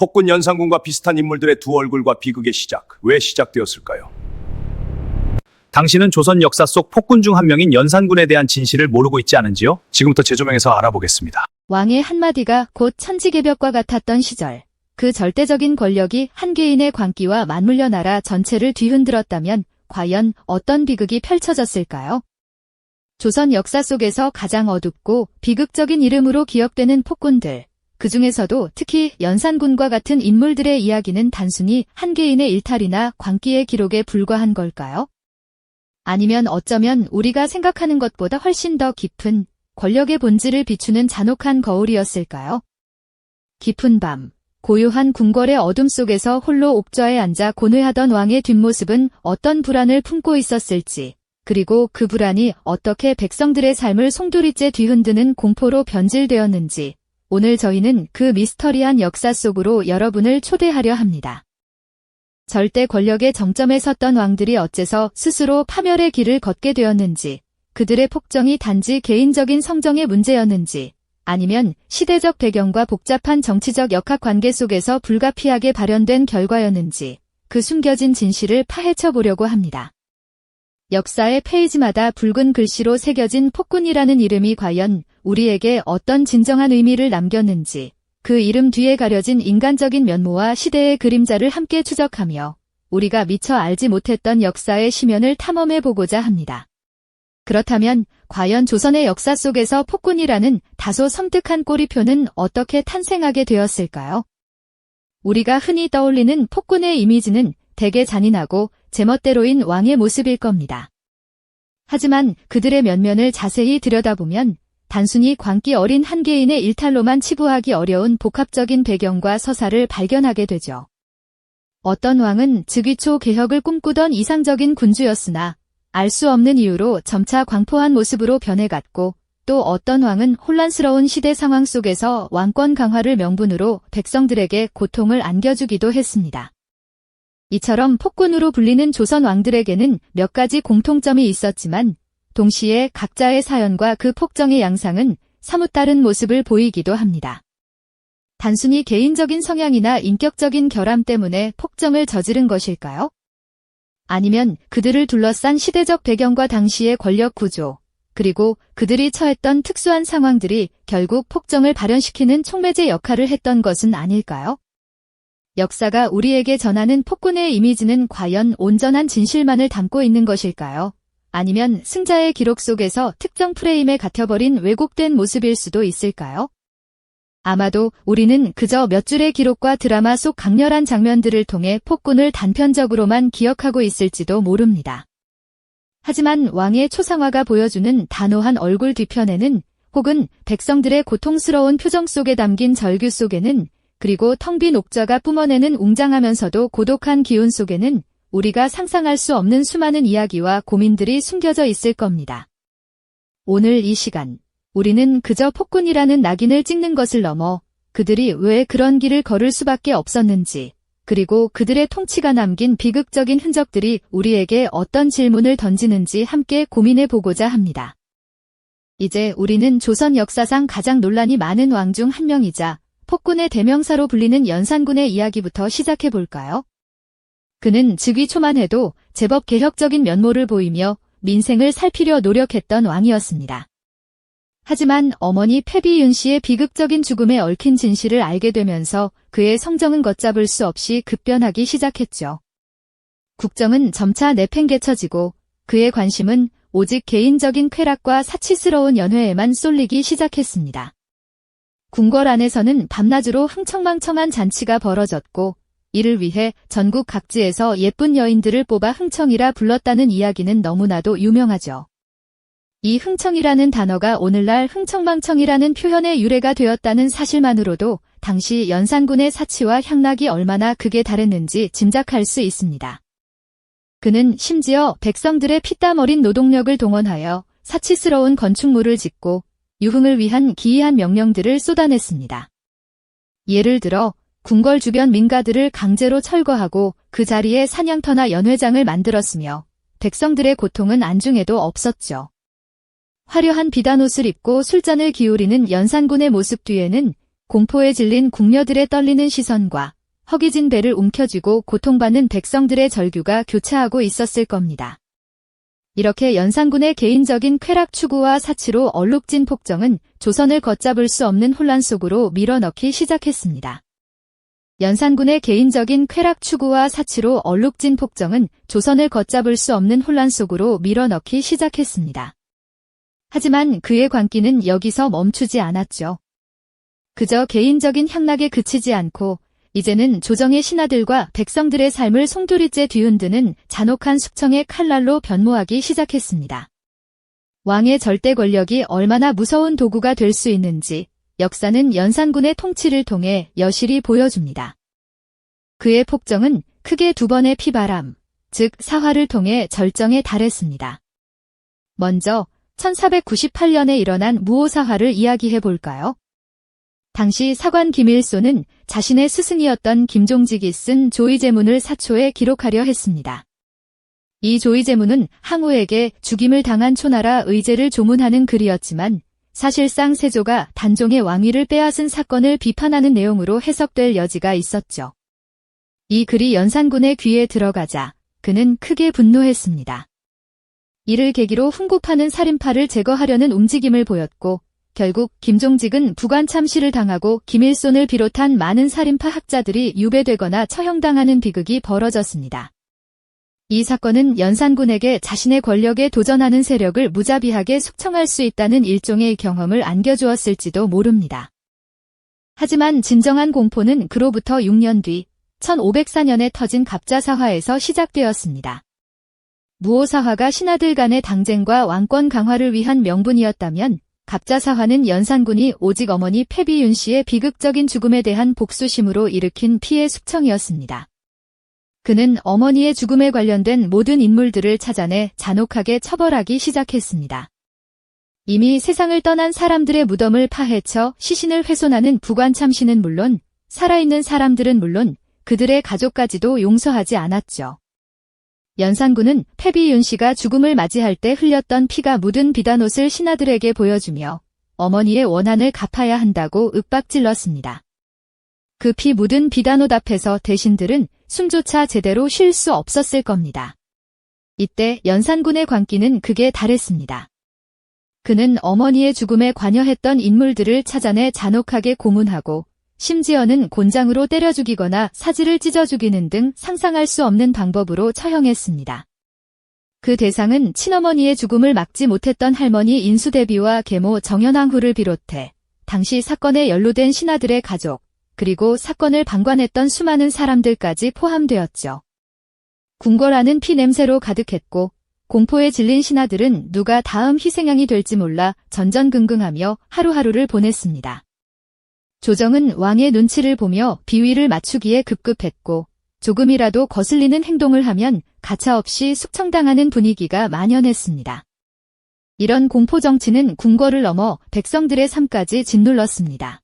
폭군 연산군과 비슷한 인물들의 두 얼굴과 비극의 시작, 왜 시작되었을까요? 당신은 조선 역사 속 폭군 중 한 명인 연산군에 대한 진실을 모르고 있지 않은지요? 지금부터 재조명해서 알아보겠습니다. 왕의 한마디가 곧 천지개벽과 같았던 시절, 그 절대적인 권력이 한 개인의 광기와 맞물려 나라 전체를 뒤흔들었다면 과연 어떤 비극이 펼쳐졌을까요? 조선 역사 속에서 가장 어둡고 비극적인 이름으로 기억되는 폭군들, 그 중에서도 특히 연산군과 같은 인물들의 이야기는 단순히 한 개인의 일탈이나 광기의 기록에 불과한 걸까요? 아니면 어쩌면 우리가 생각하는 것보다 훨씬 더 깊은 권력의 본질을 비추는 잔혹한 거울이었을까요? 깊은 밤, 고요한 궁궐의 어둠 속에서 홀로 옥좌에 앉아 고뇌하던 왕의 뒷모습은 어떤 불안을 품고 있었을지, 그리고 그 불안이 어떻게 백성들의 삶을 송두리째 뒤흔드는 공포로 변질되었는지, 오늘 저희는 그 미스터리한 역사 속으로 여러분을 초대하려 합니다. 절대 권력의 정점에 섰던 왕들이 어째서 스스로 파멸의 길을 걷게 되었는지, 그들의 폭정이 단지 개인적인 성정의 문제였는지, 아니면 시대적 배경과 복잡한 정치적 역학관계 속에서 불가피하게 발현된 결과였는지, 그 숨겨진 진실을 파헤쳐 보려고 합니다. 역사의 페이지마다 붉은 글씨로 새겨진 폭군이라는 이름이 과연 우리에게 어떤 진정한 의미를 남겼는지, 그 이름 뒤에 가려진 인간적인 면모와 시대의 그림자를 함께 추적하며 우리가 미처 알지 못했던 역사의 심연을 탐험해 보고자 합니다. 그렇다면 과연 조선의 역사 속에서 폭군이라는 다소 섬뜩한 꼬리표는 어떻게 탄생하게 되었을까요? 우리가 흔히 떠올리는 폭군의 이미지는 대개 잔인하고 제멋대로인 왕의 모습일 겁니다. 하지만 그들의 면면을 자세히 들여다보면 단순히 광기 어린 한 개인의 일탈로만 치부하기 어려운 복합적인 배경과 서사를 발견하게 되죠. 어떤 왕은 즉위초 개혁을 꿈꾸던 이상적인 군주였으나 알 수 없는 이유로 점차 광포한 모습으로 변해갔고, 또 어떤 왕은 혼란스러운 시대 상황 속에서 왕권 강화를 명분으로 백성들에게 고통을 안겨주기도 했습니다. 이처럼 폭군으로 불리는 조선 왕들에게는 몇 가지 공통점이 있었지만 동시에 각자의 사연과 그 폭정의 양상은 사뭇 다른 모습을 보이기도 합니다. 단순히 개인적인 성향이나 인격적인 결함 때문에 폭정을 저지른 것일까요? 아니면 그들을 둘러싼 시대적 배경과 당시의 권력 구조, 그리고 그들이 처했던 특수한 상황들이 결국 폭정을 발현시키는 촉매제 역할을 했던 것은 아닐까요? 역사가 우리에게 전하는 폭군의 이미지는 과연 온전한 진실만을 담고 있는 것일까요? 아니면 승자의 기록 속에서 특정 프레임에 갇혀버린 왜곡된 모습일 수도 있을까요? 아마도 우리는 그저 몇 줄의 기록과 드라마 속 강렬한 장면들을 통해 폭군을 단편적으로만 기억하고 있을지도 모릅니다. 하지만 왕의 초상화가 보여주는 단호한 얼굴 뒤편에는, 혹은 백성들의 고통스러운 표정 속에 담긴 절규 속에는, 그리고 텅 빈 옥좌가 뿜어내는 웅장하면서도 고독한 기운 속에는 우리가 상상할 수 없는 수많은 이야기와 고민들이 숨겨져 있을 겁니다. 오늘 이 시간, 우리는 그저 폭군이라는 낙인을 찍는 것을 넘어 그들이 왜 그런 길을 걸을 수밖에 없었는지, 그리고 그들의 통치가 남긴 비극적인 흔적들이 우리에게 어떤 질문을 던지는지 함께 고민해 보고자 합니다. 이제 우리는 조선 역사상 가장 논란이 많은 왕 중 한 명이자 폭군의 대명사로 불리는 연산군의 이야기부터 시작해 볼까요? 그는 즉위 초만 해도 제법 개혁적인 면모를 보이며 민생을 살피려 노력했던 왕이었습니다. 하지만 어머니 패비윤 씨의 비극적인 죽음에 얽힌 진실을 알게 되면서 그의 성정은 걷잡을 수 없이 급변하기 시작했죠. 국정은 점차 내팽개쳐지고 그의 관심은 오직 개인적인 쾌락과 사치스러운 연회에만 쏠리기 시작했습니다. 궁궐 안에서는 밤낮으로 흥청망청한 잔치가 벌어졌고, 이를 위해 전국 각지에서 예쁜 여인들을 뽑아 흥청이라 불렀다는 이야기는 너무나도 유명하죠. 이 흥청이라는 단어가 오늘날 흥청망청이라는 표현의 유래가 되었다는 사실만으로도 당시 연산군의 사치와 향락이 얼마나 극에 달했는지 짐작할 수 있습니다. 그는 심지어 백성들의 피땀 어린 노동력을 동원하여 사치스러운 건축물을 짓고 유흥을 위한 기이한 명령들을 쏟아냈습니다. 예를 들어 궁궐 주변 민가들을 강제로 철거하고 그 자리에 사냥터나 연회장을 만들었으며 백성들의 고통은 안중에도 없었죠. 화려한 비단옷을 입고 술잔을 기울이는 연산군의 모습 뒤에는 공포에 질린 궁녀들의 떨리는 시선과 허기진 배를 움켜쥐고 고통받는 백성들의 절규가 교차하고 있었을 겁니다. 이렇게 연산군의 개인적인 쾌락 추구와 사치로 얼룩진 폭정은 조선을 걷잡을 수 없는 혼란 속으로 밀어넣기 시작했습니다. 연산군의 개인적인 쾌락 추구와 사치로 얼룩진 폭정은 조선을 걷잡을 수 없는 혼란 속으로 밀어넣기 시작했습니다. 하지만 그의 광기는 여기서 멈추지 않았죠. 그저 개인적인 향락에 그치지 않고 이제는 조정의 신하들과 백성들의 삶을 송두리째 뒤흔드는 잔혹한 숙청의 칼날로 변모하기 시작했습니다. 왕의 절대 권력이 얼마나 무서운 도구가 될 수 있는지 역사는 연산군의 통치를 통해 여실히 보여줍니다. 그의 폭정은 크게 두 번의 피바람, 즉 사화를 통해 절정에 달했습니다. 먼저 1498년에 일어난 무오사화를 이야기해 볼까요? 당시 사관 김일소는 자신의 스승이었던 김종직이 쓴 조의제문을 사초에 기록하려 했습니다. 이 조의제문은 항우에게 죽임을 당한 초나라 의제를 조문하는 글이었지만 사실상 세조가 단종의 왕위를 빼앗은 사건을 비판하는 내용으로 해석될 여지가 있었죠. 이 글이 연산군의 귀에 들어가자 그는 크게 분노했습니다. 이를 계기로 훈국하는 살인파를 제거하려는 움직임을 보였고 결국 김종직은 부관 참시를 당하고 김일손을 비롯한 많은 살인파 학자들이 유배되거나 처형당하는 비극이 벌어졌습니다. 이 사건은 연산군에게 자신의 권력에 도전하는 세력을 무자비하게 숙청할 수 있다는 일종의 경험을 안겨주었을지도 모릅니다. 하지만 진정한 공포는 그로부터 6년 뒤 1504년에 터진 갑자사화에서 시작되었습니다. 무오사화가 신하들 간의 당쟁과 왕권 강화를 위한 명분이었다면 갑자사화는 연산군이 오직 어머니 패비윤 씨의 비극적인 죽음에 대한 복수심으로 일으킨 피해 숙청이었습니다. 그는 어머니의 죽음에 관련된 모든 인물들을 찾아내 잔혹하게 처벌하기 시작했습니다. 이미 세상을 떠난 사람들의 무덤을 파헤쳐 시신을 훼손하는 부관 참시는 물론 살아있는 사람들은 물론 그들의 가족까지도 용서하지 않았죠. 연산군은 패비윤 씨가 죽음을 맞이할 때 흘렸던 피가 묻은 비단옷을 신하들에게 보여주며 어머니의 원한을 갚아야 한다고 윽박질렀습니다. 그 피 묻은 비단옷 앞에서 대신들은 숨조차 제대로 쉴 수 없었을 겁니다. 이때 연산군의 광기는 극에 달했습니다. 그는 어머니의 죽음에 관여했던 인물들을 찾아내 잔혹하게 고문하고 심지어는 곤장으로 때려 죽이거나 사지를 찢어 죽이는 등 상상할 수 없는 방법으로 처형했습니다. 그 대상은 친어머니의 죽음을 막지 못했던 할머니 인수대비와 계모 정연왕후를 비롯해 당시 사건에 연루된 신하들의 가족, 그리고 사건을 방관했던 수많은 사람들까지 포함되었죠. 궁궐안은 피 냄새로 가득했고 공포에 질린 신하들은 누가 다음 희생양이 될지 몰라 전전긍긍하며 하루하루를 보냈습니다. 조정은 왕의 눈치를 보며 비위를 맞추기에 급급했고 조금이라도 거슬리는 행동을 하면 가차없이 숙청당하는 분위기가 만연했습니다. 이런 공포정치는 궁궐을 넘어 백성들의 삶까지 짓눌렀습니다.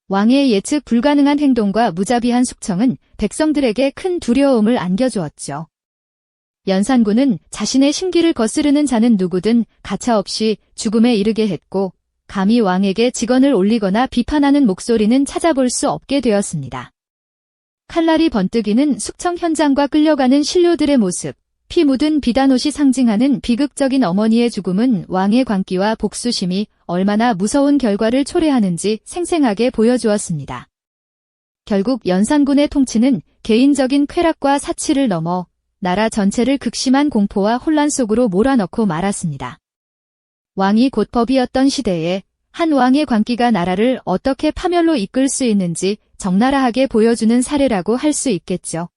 왕의 예측 불가능한 행동과 무자비한 숙청은 백성들에게 큰 두려움을 안겨주었죠. 연산군은 자신의 심기를 거스르는 자는 누구든 가차없이 죽음에 이르게 했고 감히 왕에게 직언을 올리거나 비판하는 목소리는 찾아볼 수 없게 되었습니다. 칼날이 번뜩이는 숙청 현장과 끌려가는 신료들의 모습, 피 묻은 비단옷이 상징하는 비극적인 어머니의 죽음은 왕의 광기와 복수심이 얼마나 무서운 결과를 초래하는지 생생하게 보여주었습니다. 결국 연산군의 통치는 개인적인 쾌락과 사치를 넘어 나라 전체를 극심한 공포와 혼란 속으로 몰아넣고 말았습니다. 왕이 곧 법이었던 시대에 한 왕의 광기가 나라를 어떻게 파멸로 이끌 수 있는지 적나라하게 보여주는 사례라고 할 수 있겠죠.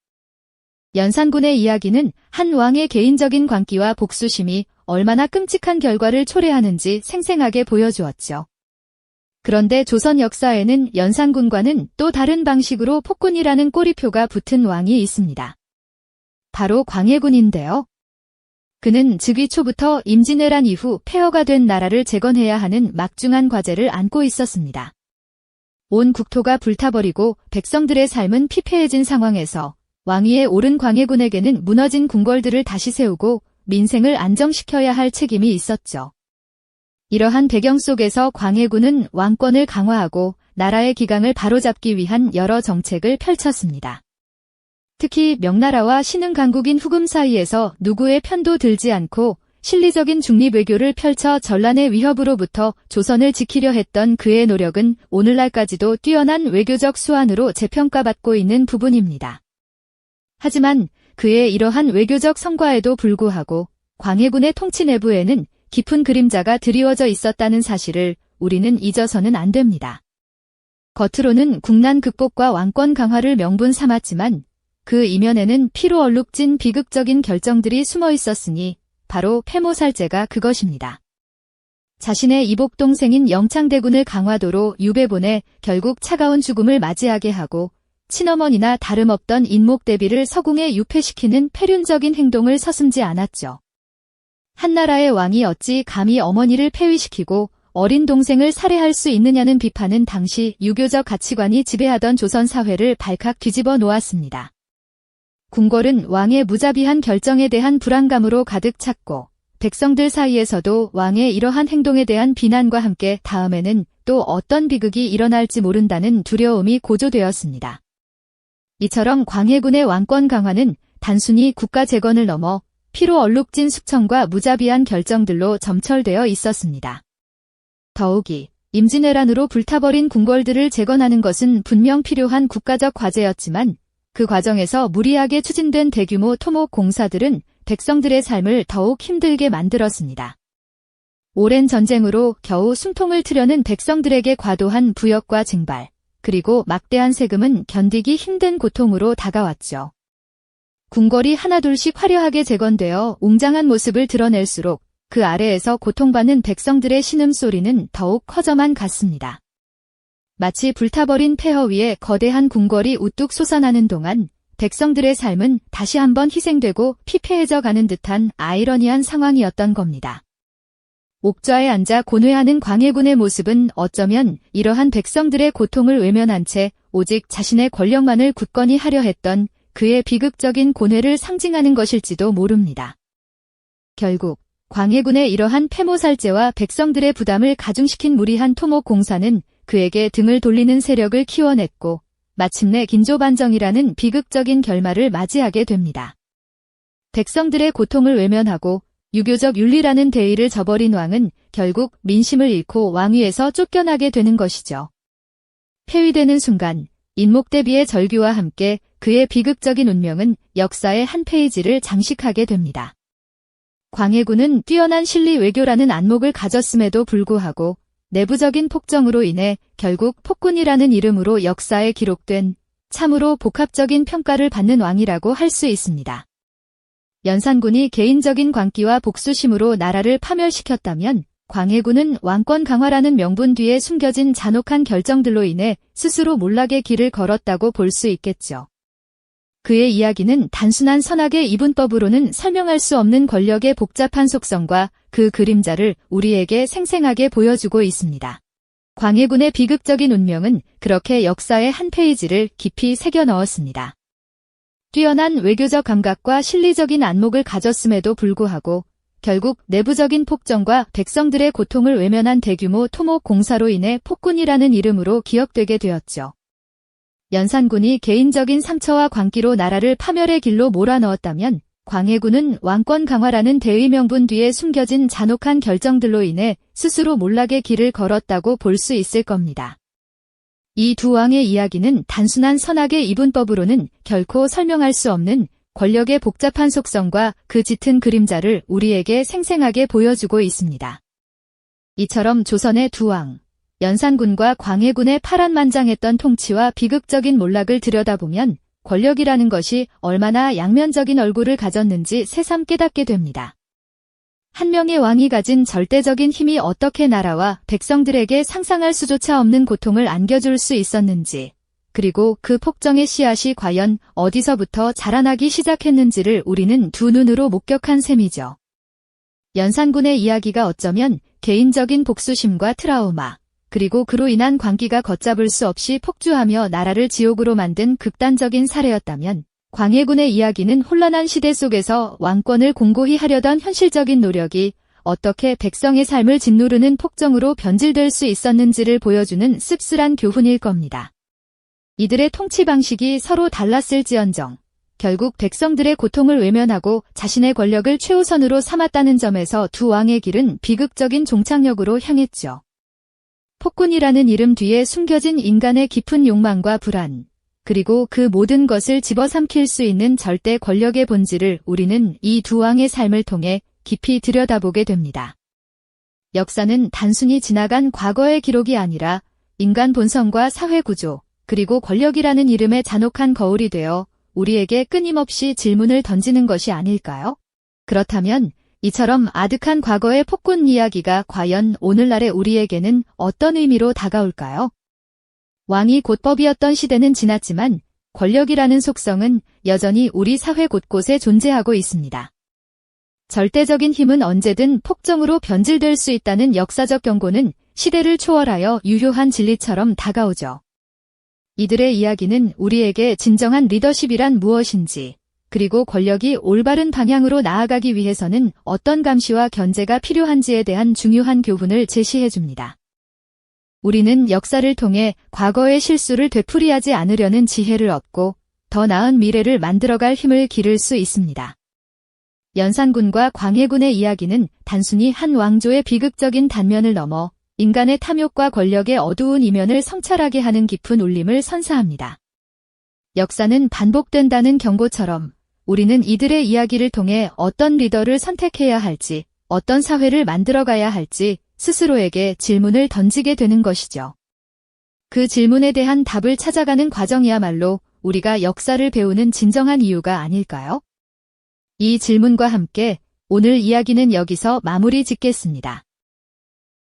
연산군의 이야기는 한 왕의 개인적인 광기와 복수심이 얼마나 끔찍한 결과를 초래하는지 생생하게 보여주었죠. 그런데 조선 역사에는 연산군과는 또 다른 방식으로 폭군이라는 꼬리표가 붙은 왕이 있습니다. 바로 광해군인데요. 그는 즉위 초부터 임진왜란 이후 폐허가 된 나라를 재건해야 하는 막중한 과제를 안고 있었습니다. 온 국토가 불타버리고 백성들의 삶은 피폐해진 상황에서 왕위에 오른 광해군에게는 무너진 궁궐들을 다시 세우고 민생을 안정시켜야 할 책임이 있었죠. 이러한 배경 속에서 광해군은 왕권을 강화하고 나라의 기강을 바로잡기 위한 여러 정책을 펼쳤습니다. 특히 명나라와 신흥 강국인 후금 사이에서 누구의 편도 들지 않고 실리적인 중립 외교를 펼쳐 전란의 위협으로부터 조선을 지키려 했던 그의 노력은 오늘날까지도 뛰어난 외교적 수완으로 재평가받고 있는 부분입니다. 하지만 그의 이러한 외교적 성과에도 불구하고 광해군의 통치 내부에는 깊은 그림자가 드리워져 있었다는 사실을 우리는 잊어서는 안 됩니다. 겉으로는 국난 극복과 왕권 강화를 명분 삼았지만 그 이면에는 피로 얼룩진 비극적인 결정들이 숨어 있었으니 바로 폐모살제가 그것입니다. 자신의 이복 동생인 영창대군을 강화도로 유배 보내 결국 차가운 죽음을 맞이하게 하고 친어머니나 다름없던 인목대비를 서궁에 유폐시키는 폐륜적인 행동을 서슴지 않았죠. 한나라의 왕이 어찌 감히 어머니를 폐위시키고 어린 동생을 살해할 수 있느냐는 비판은 당시 유교적 가치관이 지배하던 조선 사회를 발칵 뒤집어 놓았습니다. 궁궐은 왕의 무자비한 결정에 대한 불안감으로 가득 찼고 백성들 사이에서도 왕의 이러한 행동에 대한 비난과 함께 다음에는 또 어떤 비극이 일어날지 모른다는 두려움이 고조되었습니다. 이처럼 광해군의 왕권 강화는 단순히 국가 재건을 넘어 피로 얼룩진 숙청과 무자비한 결정들로 점철되어 있었습니다. 더욱이 임진왜란으로 불타버린 궁궐들을 재건하는 것은 분명 필요한 국가적 과제였지만 그 과정에서 무리하게 추진된 대규모 토목 공사들은 백성들의 삶을 더욱 힘들게 만들었습니다. 오랜 전쟁으로 겨우 숨통을 트려는 백성들에게 과도한 부역과 징발, 그리고 막대한 세금은 견디기 힘든 고통으로 다가왔죠. 궁궐이 하나둘씩 화려하게 재건되어 웅장한 모습을 드러낼수록 그 아래에서 고통받는 백성들의 신음소리는 더욱 커져만 갔습니다. 마치 불타버린 폐허 위에 거대한 궁궐이 우뚝 솟아나는 동안 백성들의 삶은 다시 한번 희생되고 피폐해져 가는 듯한 아이러니한 상황이었던 겁니다. 옥좌에 앉아 고뇌하는 광해군의 모습은 어쩌면 이러한 백성들의 고통을 외면한 채 오직 자신의 권력만을 굳건히 하려 했던 그의 비극적인 고뇌를 상징하는 것일지도 모릅니다. 결국 광해군의 이러한 폐모살제와 백성들의 부담을 가중시킨 무리한 토목 공사는 그에게 등을 돌리는 세력을 키워냈고 마침내 긴조반정이라는 비극적인 결말을 맞이하게 됩니다. 백성들의 고통을 외면하고 유교적 윤리라는 대의를 저버린 왕은 결국 민심을 잃고 왕위에서 쫓겨나게 되는 것이죠. 폐위되는 순간 인목대비의 절규와 함께 그의 비극적인 운명은 역사의 한 페이지를 장식하게 됩니다. 광해군은 뛰어난 실리 외교라는 안목을 가졌음에도 불구하고 내부적인 폭정으로 인해 결국 폭군이라는 이름으로 역사에 기록된 참으로 복합적인 평가를 받는 왕이라고 할 수 있습니다. 연산군이 개인적인 광기와 복수심으로 나라를 파멸시켰다면 광해군은 왕권 강화라는 명분 뒤에 숨겨진 잔혹한 결정들로 인해 스스로 몰락의 길을 걸었다고 볼 수 있겠죠. 그의 이야기는 단순한 선악의 이분법으로는 설명할 수 없는 권력의 복잡한 속성과 그 그림자를 우리에게 생생하게 보여주고 있습니다. 광해군의 비극적인 운명은 그렇게 역사의 한 페이지를 깊이 새겨 넣었습니다. 뛰어난 외교적 감각과 실리적인 안목을 가졌음에도 불구하고 결국 내부적인 폭정과 백성들의 고통을 외면한 대규모 토목 공사로 인해 폭군이라는 이름으로 기억되게 되었죠. 연산군이 개인적인 상처와 광기로 나라를 파멸의 길로 몰아넣었다면 광해군은 왕권 강화라는 대의 명분 뒤에 숨겨진 잔혹한 결정들로 인해 스스로 몰락의 길을 걸었다고 볼 수 있을 겁니다. 이 두 왕의 이야기는 단순한 선악의 이분법으로는 결코 설명할 수 없는 권력의 복잡한 속성과 그 짙은 그림자를 우리에게 생생하게 보여주고 있습니다. 이처럼 조선의 두 왕, 연산군과 광해군의 파란만장했던 통치와 비극적인 몰락을 들여다보면 권력이라는 것이 얼마나 양면적인 얼굴을 가졌는지 새삼 깨닫게 됩니다. 한 명의 왕이 가진 절대적인 힘이 어떻게 나라와 백성들에게 상상할 수조차 없는 고통을 안겨줄 수 있었는지, 그리고 그 폭정의 씨앗이 과연 어디서부터 자라나기 시작했는지를 우리는 두 눈으로 목격한 셈이죠. 연산군의 이야기가 어쩌면 개인적인 복수심과 트라우마, 그리고 그로 인한 광기가 걷잡을 수 없이 폭주하며 나라를 지옥으로 만든 극단적인 사례였다면 광해군의 이야기는 혼란한 시대 속에서 왕권을 공고히 하려던 현실적인 노력이 어떻게 백성의 삶을 짓누르는 폭정으로 변질될 수 있었는지를 보여주는 씁쓸한 교훈일 겁니다. 이들의 통치 방식이 서로 달랐을지언정 결국 백성들의 고통을 외면하고 자신의 권력을 최우선으로 삼았다는 점에서 두 왕의 길은 비극적인 종착역으로 향했죠. 폭군이라는 이름 뒤에 숨겨진 인간의 깊은 욕망과 불안, 그리고 그 모든 것을 집어삼킬 수 있는 절대 권력의 본질을 우리는 이 두 왕의 삶을 통해 깊이 들여다보게 됩니다. 역사는 단순히 지나간 과거의 기록이 아니라 인간 본성과 사회 구조, 그리고 권력이라는 이름의 잔혹한 거울이 되어 우리에게 끊임없이 질문을 던지는 것이 아닐까요? 그렇다면 이처럼 아득한 과거의 폭군 이야기가 과연 오늘날의 우리에게는 어떤 의미로 다가올까요? 왕이 곧 법이었던 시대는 지났지만 권력이라는 속성은 여전히 우리 사회 곳곳에 존재하고 있습니다. 절대적인 힘은 언제든 폭정으로 변질될 수 있다는 역사적 경고는 시대를 초월하여 유효한 진리처럼 다가오죠. 이들의 이야기는 우리에게 진정한 리더십이란 무엇인지, 그리고 권력이 올바른 방향으로 나아가기 위해서는 어떤 감시와 견제가 필요한지에 대한 중요한 교훈을 제시해 줍니다. 우리는 역사를 통해 과거의 실수를 되풀이하지 않으려는 지혜를 얻고 더 나은 미래를 만들어갈 힘을 기를 수 있습니다. 연산군과 광해군의 이야기는 단순히 한 왕조의 비극적인 단면을 넘어 인간의 탐욕과 권력의 어두운 이면을 성찰하게 하는 깊은 울림을 선사합니다. 역사는 반복된다는 경고처럼 우리는 이들의 이야기를 통해 어떤 리더를 선택해야 할지, 어떤 사회를 만들어가야 할지 스스로에게 질문을 던지게 되는 것이죠. 그 질문에 대한 답을 찾아가는 과정이야말로 우리가 역사를 배우는 진정한 이유가 아닐까요? 이 질문과 함께 오늘 이야기는 여기서 마무리 짓겠습니다.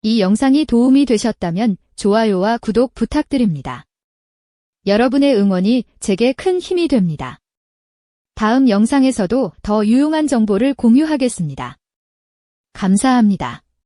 이 영상이 도움이 되셨다면 좋아요와 구독 부탁드립니다. 여러분의 응원이 제게 큰 힘이 됩니다. 다음 영상에서도 더 유용한 정보를 공유하겠습니다. 감사합니다.